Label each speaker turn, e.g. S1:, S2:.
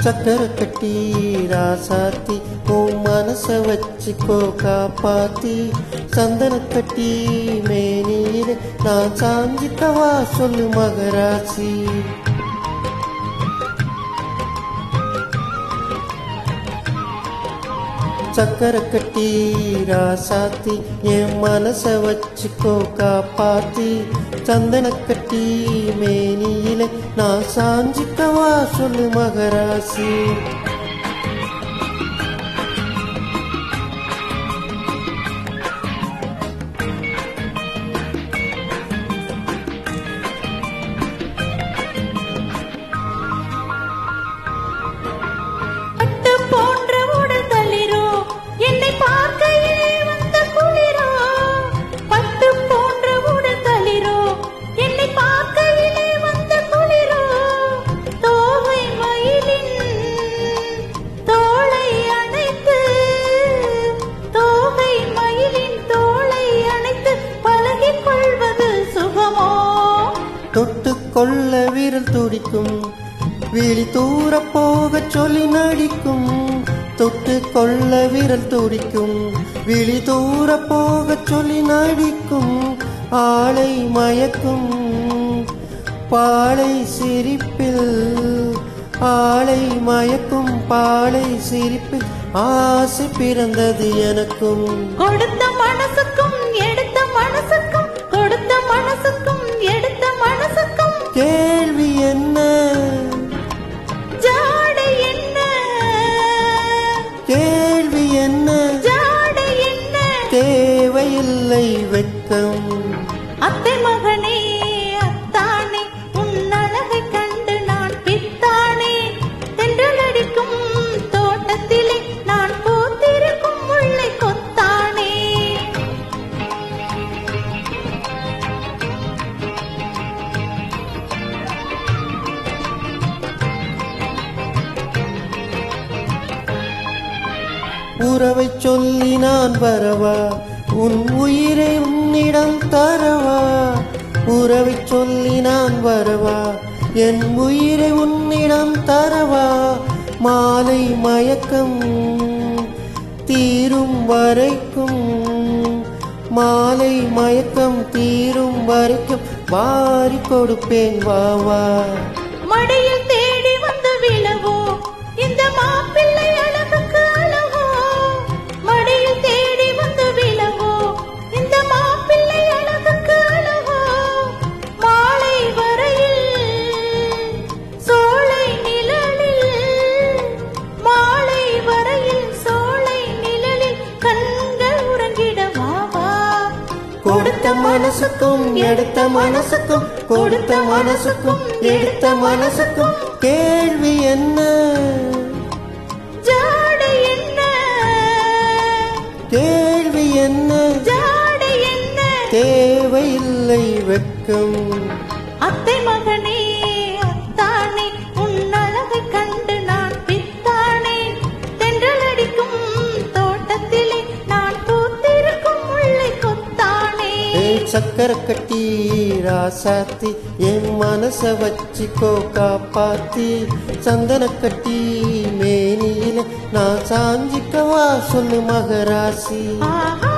S1: சக்கரை கட்டி ராசாத்தி உன் மனச வச்சுக்கோ காப்பாத்தி சந்தன கட்டி மேனியில நான் சாஞ்சிக்கவா சொல்லு மகராசி. சக்கரை கட்டி ராசாத்தி என் மனச வச்சுக்கோ காப்பாத்தி சந்தன கட்டி மேனியில நான் சாஞ்சிக்கவா சொல்லு மகராசி. தொட்டு கொள்ள விரல் துடிக்கும் விழி தூர போக சொல்லி நடிக்கும். தொட்டு கொள்ள விரல் துடிக்கும் விழி தூர போக சொல்லி நடிக்கும். ஆளை மயக்கும் பாலை சிரிப்பில் ஆளை மயக்கும் பாலை சிரிப்பில் ஆசை பிறந்தது எனக்கும்.
S2: கொடுத்த மனசுக்கும் எடுத்த மனசுக்கும் கொடுத்த மனசுக்கும் எடுத்த மனசுக்கும்
S1: கேள்வி என்ன
S2: ஜாடை என்ன
S1: கேள்வி என்ன
S2: ஜாடை என்ன
S1: தேவையில்லை வெட்கம்.
S2: அத்தை மகனே அத்தானே உன் அழகை கண்டு நான் பித்தானே. தென்றலடிக்கும் தோட்டத்திலே நான் பூத்திருக்கும் முல்லை கொத்தானே.
S1: உறவை சொல்லி நான் வரவா உன் உயிரை உன்னிடம் தரவா. உறவை சொல்லி நான் வரவா என் உயிரை உன்னிடம் தரவா. மாலை மயக்கம் தீரும் வரைக்கும் மாலை மயக்கம் தீரும் வரைக்கும் வாரி கொடுப்பேன் வாவா.
S2: மடியில் தேடி வந்து விழவோ இந்த மாப்பிள்ளை அழகுக்கு அழகோ. மடியில் தேடி வந்து விழவோ இந்த மாப்பிள்ளை அழகுக்கு அழகோ. மாலை வரையில் சோலை நிழலில் மாலை வரையில் சோலை நிழலில் கண்கள் உறங்கிட வாவா.
S1: கொடுத்த மனசுக்கும் எடுத்த மனசுக்கும் கொடுத்த மனசுக்கும் எடுத்த மனசுக்கும் கேள்வி என்ன
S2: ஜாடை என்ன
S1: கேள்வி என்ன
S2: ஜாடை என்ன
S1: தேவையில்லை வெட்கம்.
S2: அத்தை மகனே அத்தானே உன் அழகை கண்டு நான் பித்தானே. தென்றலடிக்கும் தோட்டத்திலே நான் பூத்திருக்கும் முல்லை கொத்தானே.
S1: சக்கரை கட்டி ராசாத்தி என் மனச வச்சுக்கோ காப்பாத்தி சந்தன கட்டி மேனியில நான் சாஞ்சிக்கவா சொல்லு மகராசி.
S2: ஆஹா